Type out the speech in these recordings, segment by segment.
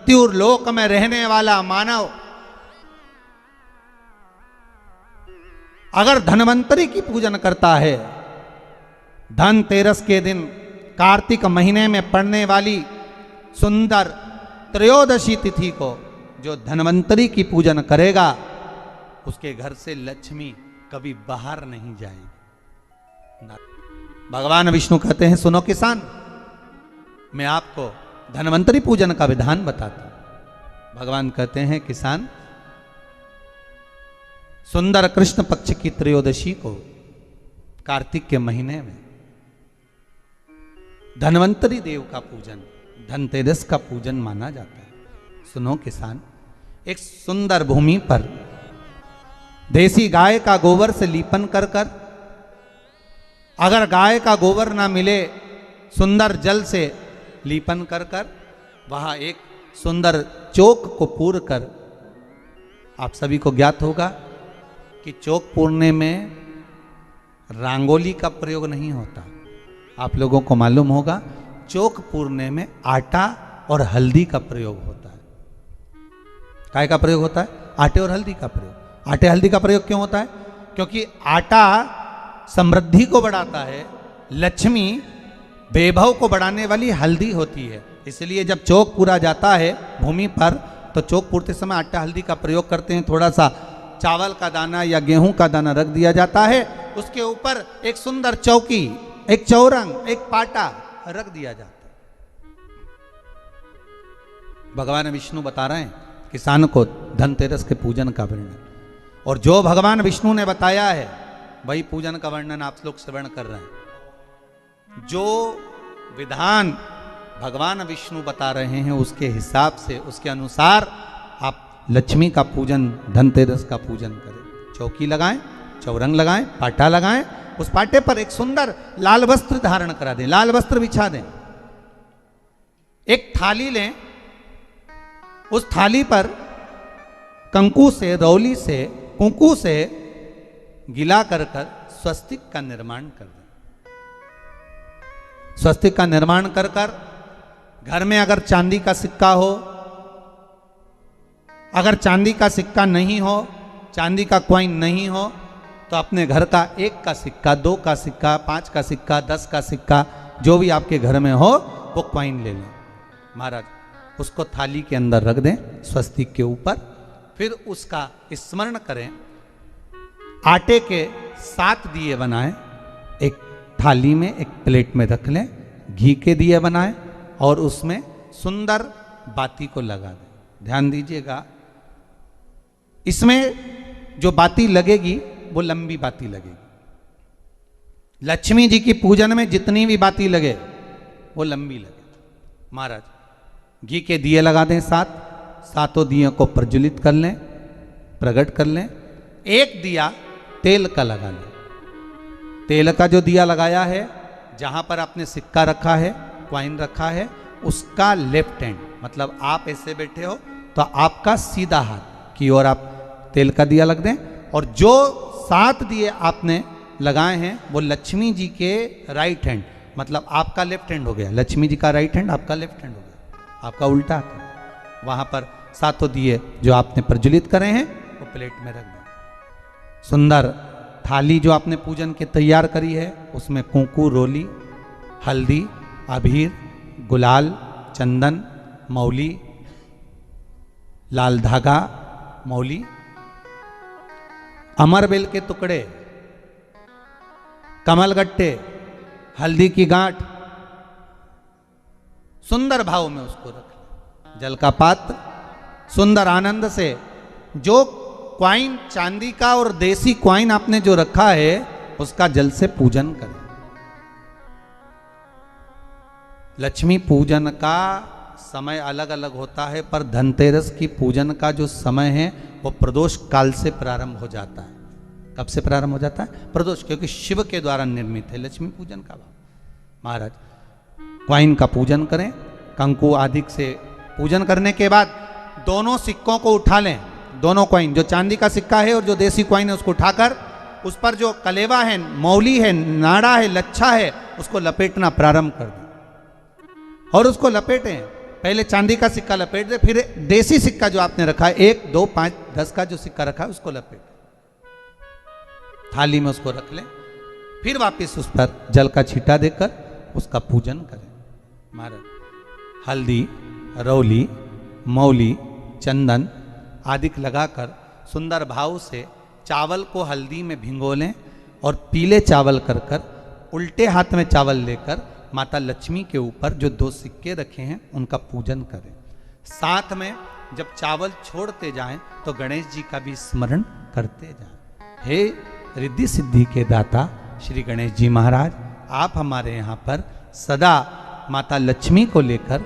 मृत्यु लोक में रहने वाला मानव अगर धन्वंतरी की पूजन करता है, धनतेरस के दिन कार्तिक महीने में पड़ने वाली सुंदर त्रयोदशी तिथि को जो धन्वंतरी की पूजन करेगा, उसके घर से लक्ष्मी कभी बाहर नहीं जाएगी। भगवान विष्णु कहते हैं, सुनो किसान, मैं आपको धन्वंतरी पूजन का विधान बताता हूं। भगवान कहते हैं, किसान, सुंदर कृष्ण पक्ष की त्रयोदशी को कार्तिक के महीने में धन्वंतरी देव का पूजन, धनतेरस का पूजन माना जाता है। सुनो किसान, एक सुंदर भूमि पर देसी गाय का गोबर से लीपन कर कर, अगर गाय का गोबर ना मिले, सुंदर जल से लीपन कर कर वहां एक सुंदर चौक को पूर कर, आप सभी को ज्ञात होगा कि चौक पूरने में रंगोली का प्रयोग नहीं होता। आप लोगों को मालूम होगा, चौक पूरने में आटा और हल्दी का प्रयोग होता है। काय का प्रयोग होता है? आटे और हल्दी का प्रयोग। आटे हल्दी का प्रयोग क्यों होता है? क्योंकि आटा समृद्धि को बढ़ाता है, लक्ष्मी वैभव को बढ़ाने वाली हल्दी होती है। इसलिए जब चौक पूरा जाता है भूमि पर, तो चौक पूरते समय आटा हल्दी का प्रयोग करते हैं। थोड़ा सा चावल का दाना या गेहूं का दाना रख दिया जाता है, उसके ऊपर एक सुंदर चौकी, एक चौरंग, एक पाटा रख दिया जाता है। भगवान विष्णु बता रहे हैं किसान को धनतेरस के पूजन का वर्णन, और जो भगवान विष्णु ने बताया है वही पूजन का वर्णन आप लोग श्रवण कर रहे हैं। जो विधान भगवान विष्णु बता रहे हैं, उसके हिसाब से, उसके अनुसार आप लक्ष्मी का पूजन, धनतेरस का पूजन करें। चौकी लगाएं, चौरंग लगाएं, पाटा लगाएं, उस पाटे पर एक सुंदर लाल वस्त्र धारण करा दें, लाल वस्त्र बिछा दें। एक थाली लें, उस थाली पर कंकु से, रौली से, कुंकू से गिला कर कर स्वस्तिक का निर्माण कर दें। स्वस्तिक का निर्माण कर कर घर में अगर चांदी का सिक्का हो, अगर चांदी का सिक्का नहीं हो, चांदी का कॉइन नहीं हो, तो अपने घर का 1 का सिक्का, 2 का सिक्का, 5 का सिक्का, 10 का सिक्का, जो भी आपके घर में हो वो कॉइन ले लें महाराज। उसको थाली के अंदर रख दें स्वस्तिक के ऊपर, फिर उसका स्मरण करें। आटे के 7 दिए बनाएं, एक थाली में, एक प्लेट में रख लें, घी के दिए बनाएं और उसमें सुंदर बाती को लगा दें। ध्यान दीजिएगा, इसमें जो बाती लगेगी वो लंबी बाती लगेगी। लक्ष्मी जी की पूजन में जितनी भी बाती लगे वो लंबी लगे। महाराज घी के दिए लगा दें 7, सातों दियों को प्रज्वलित कर लें, प्रकट कर लें। एक दिया तेल का लगा लें। तेल का जो दिया लगाया है, जहां पर आपने सिक्का रखा है, कॉइन रखा है, उसका लेफ्ट हैंड, मतलब आप ऐसे बैठे हो तो आपका सीधा हाथ की ओर आप तेल का दिया लग दें। और जो 7 दिए आपने लगाए हैं वो लक्ष्मी जी के राइट हैंड, मतलब आपका लेफ्ट हैंड हो गया, लक्ष्मी जी का राइट हैंड, आपका लेफ्ट हैंड हो गया, आपका उल्टा हाथ। वहां पर 7 दिए जो आपने प्रज्वलित करे हैं वो प्लेट में रख दें। सुंदर थाली जो आपने पूजन के तैयार करी है, उसमें कुंकू, रोली, हल्दी, अबीर, गुलाल, चंदन, मौली, लाल धागा, मौली, अमरबेल के टुकड़े, कमलगट्टे, हल्दी की गांठ, सुंदर भाव में उसको रख लें। जल का पात्र सुंदर आनंद से, जो क्वाइन चांदी का और देसी क्वाइन आपने जो रखा है उसका जल से पूजन करें। लक्ष्मी पूजन का समय अलग अलग होता है, पर धनतेरस की पूजन का जो समय है वो प्रदोष काल से प्रारंभ हो जाता है। कब से प्रारंभ हो जाता है? प्रदोष, क्योंकि शिव के द्वारा निर्मित है लक्ष्मी पूजन का भाव। महाराज क्वाइन का पूजन करें, कंकु आदि से पूजन करने के बाद दोनों सिक्कों को उठा लें। दोनों कॉइन, जो चांदी का सिक्का है और जो देसी कॉइन है, उसको उठाकर उस पर जो कलेवा है, मौली है, नाड़ा है, लच्छा है, उसको लपेटना प्रारंभ कर दें और उसको लपेटें। पहले चांदी का सिक्का लपेट दे, फिर देसी सिक्का जो आपने रखा है 1, 2, 5, 10 का जो सिक्का रखा है उसको लपेट थाली में उसको रख लें, फिर वापस उस पर जल का छींटा देकर उसका पूजन करें। महाराज हल्दी, रौली, मौली, चंदन आदि लगाकर सुंदर भाव से चावल को हल्दी में भिगो लें और पीले चावल कर कर उल्टे हाथ में चावल लेकर माता लक्ष्मी के ऊपर जो 2 सिक्के रखे हैं उनका पूजन करें। साथ में जब चावल छोड़ते जाएं तो गणेश जी का भी स्मरण करते जाएं। हे रिद्धि सिद्धि के दाता श्री गणेश जी महाराज, आप हमारे यहाँ पर सदा माता लक्ष्मी को लेकर,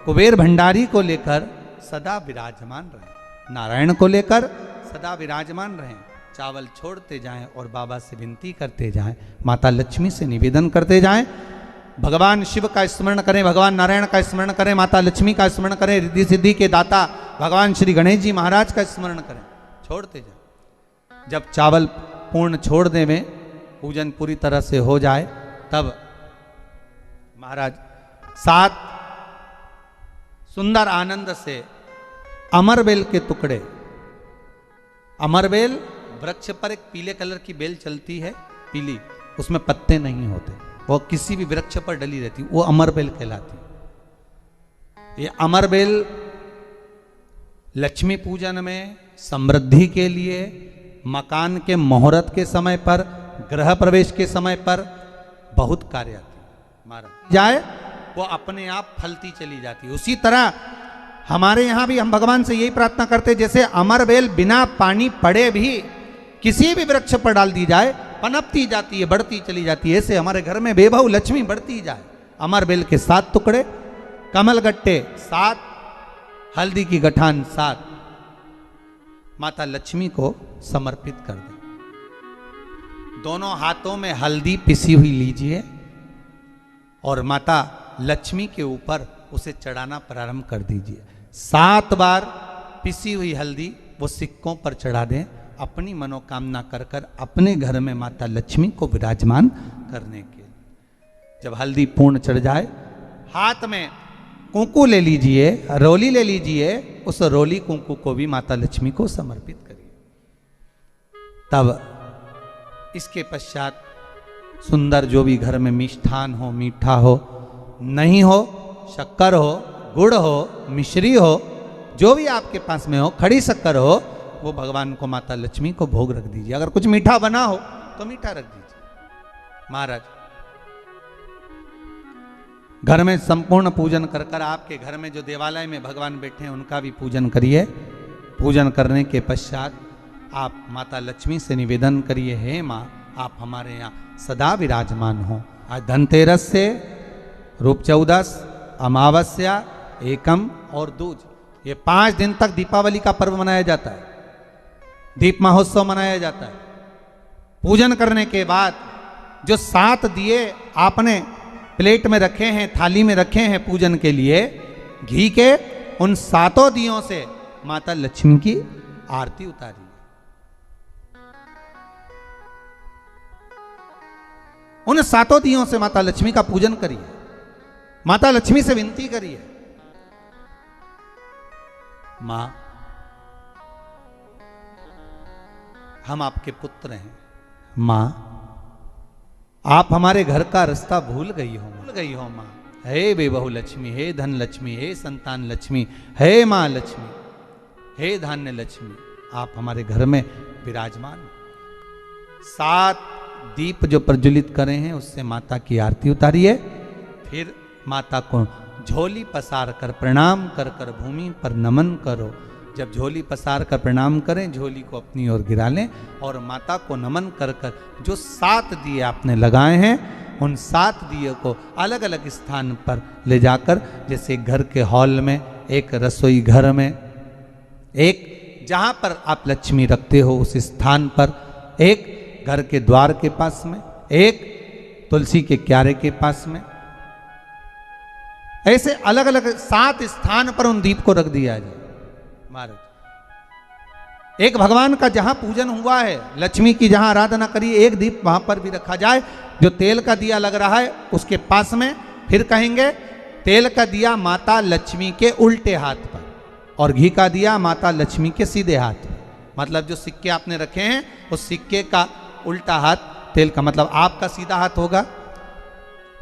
कुबेर भंडारी को लेकर सदा विराजमान रहें, नारायण को लेकर सदा विराजमान रहें। चावल छोड़ते जाएं और बाबा से विनती करते जाएं, माता लक्ष्मी से निवेदन करते जाएं, भगवान शिव का स्मरण करें, भगवान नारायण का स्मरण करें, माता लक्ष्मी का स्मरण करें, रिद्धि सिद्धि के दाता भगवान श्री गणेश जी महाराज का स्मरण करें, छोड़ते जाएं। जब चावल पूर्ण छोड़ देवें, पूजन पूरी तरह से हो जाए, तब महाराज 7 सुंदर आनंद से अमरबेल के टुकड़े, अमरबेल वृक्ष पर एक पीले कलर की बेल चलती है, पीली, उसमें पत्ते नहीं होते, वो किसी भी वृक्ष पर डली रहती, वो अमरबेल कहलाती। ये अमरबेल लक्ष्मी पूजन में, समृद्धि के लिए, मकान के मुहूर्त के समय पर, गृह प्रवेश के समय पर बहुत कार्य आती है। महाराज जाए वो अपने आप फलती चली जाती है। उसी तरह हमारे यहाँ भी हम भगवान से यही प्रार्थना करते हैं, जैसे अमरबेल बिना पानी पड़े भी किसी भी वृक्ष पर डाल दी जाए पनपती जाती है, बढ़ती चली जाती है, ऐसे हमारे घर में बेबहू लक्ष्मी बढ़ती जाए। अमरबेल के 7 टुकड़े, कमल गट्टे 7, हल्दी की गठान 7 माता लक्ष्मी को समर्पित कर दें। दोनों हाथों में हल्दी पिसी हुई लीजिए और माता लक्ष्मी के ऊपर उसे चढ़ाना प्रारंभ कर दीजिए। 7 बार पिसी हुई हल्दी वो सिक्कों पर चढ़ा दें, अपनी मनोकामना कर कर अपने घर में माता लक्ष्मी को विराजमान करने के लिए। जब हल्दी पूर्ण चढ़ जाए, हाथ में कुंकू ले लीजिए, रोली ले लीजिए, उस रोली कुंकू को भी माता लक्ष्मी को समर्पित करिए। तब इसके पश्चात सुंदर जो भी घर में मिष्ठान हो, मीठा हो, नहीं हो, शक्कर हो, गुड़ हो, मिश्री हो, जो भी आपके पास में हो, खड़ी शक्कर हो, वो भगवान को माता लक्ष्मी को भोग रख दीजिए। अगर कुछ मीठा बना हो तो मीठा रख दीजिए। महाराज घर में संपूर्ण पूजन कर कर आपके घर में जो देवालय में भगवान बैठे हैं उनका भी पूजन करिए। पूजन करने के पश्चात आप माता लक्ष्मी से निवेदन करिए, हे माँ आप हमारे यहाँ सदा विराजमान हो। आज धनतेरस से रूप 14, अमावस्या, एकम और दूज, ये 5 दिन तक दीपावली का पर्व मनाया जाता है, दीप महोत्सव मनाया जाता है। पूजन करने के बाद जो 7 दिए आपने प्लेट में रखे हैं, थाली में रखे हैं पूजन के लिए घी के, उन 7 दियों से माता लक्ष्मी की आरती उतारिए। उन 7 दियों से माता लक्ष्मी का पूजन करिए, माता लक्ष्मी से विनती करिए, मां हम आपके पुत्र हैं, मां आप हमारे घर का रास्ता भूल गई हो मां। हे बेबहू लक्ष्मी, हे धन लक्ष्मी, हे संतान लक्ष्मी, हे मां लक्ष्मी, हे धान्य लक्ष्मी, आप हमारे घर में विराजमान। 7 दीप जो प्रज्वलित करे हैं उससे माता की आरती उतारिए। फिर माता को झोली पसार कर प्रणाम कर कर भूमि पर नमन करो। जब झोली पसार कर प्रणाम करें, झोली को अपनी ओर गिरा लें और माता को नमन कर कर जो 7 दिए आपने लगाए हैं उन 7 दिए को अलग अलग स्थान पर ले जाकर, जैसे घर के हॉल में, एक रसोई घर में, एक जहां पर आप लक्ष्मी रखते हो उस स्थान पर, एक घर के द्वार के पास में, एक तुलसी के क्यारे के पास में, ऐसे अलग अलग 7 स्थान पर उन दीप को रख दिया जाए। महाराज एक भगवान का जहां पूजन हुआ है, लक्ष्मी की जहां आराधना करी, एक दीप वहां पर भी रखा जाए। जो तेल का दिया लग रहा है उसके पास में, फिर कहेंगे तेल का दिया माता लक्ष्मी के उल्टे हाथ पर और घी का दिया माता लक्ष्मी के सीधे हाथ पर। मतलब जो सिक्के आपने रखे हैं उस सिक्के का उल्टा हाथ तेल का, मतलब आपका सीधा हाथ होगा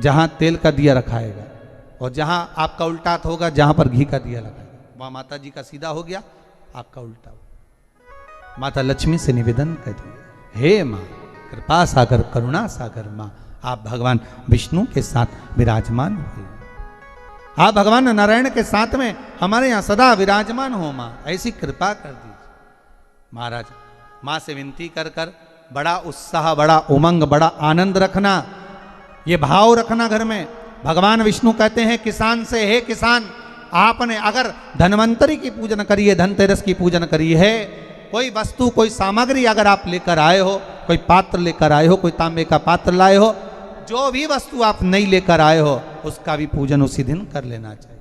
जहां तेल का दिया रखाएगा, और जहां आपका उल्टा हाथ होगा जहां पर घी का दिया लगाएगा, वहां माता जी का सीधा हो गया, आपका उल्टा हो। माता लक्ष्मी से निवेदन करिए, हे माँ कृपा सागर करुणा सागर माँ, आप भगवान विष्णु के साथ विराजमान हुए, आप भगवान नारायण के साथ में हमारे यहाँ सदा विराजमान हो माँ, ऐसी कृपा कर दीजिए। महाराज माँ से विनती कर कर बड़ा उत्साह, बड़ा उमंग, बड़ा आनंद रखना, ये भाव रखना घर में। भगवान विष्णु कहते हैं किसान से, हे किसान आपने अगर धन्वंतरी की पूजन करी है, धनतेरस की पूजन करी है, कोई वस्तु कोई सामग्री अगर आप लेकर आए हो, कोई पात्र लेकर आए हो, कोई तांबे का पात्र लाए हो, जो भी वस्तु आप नहीं लेकर आए हो उसका भी पूजन उसी दिन कर लेना चाहिए।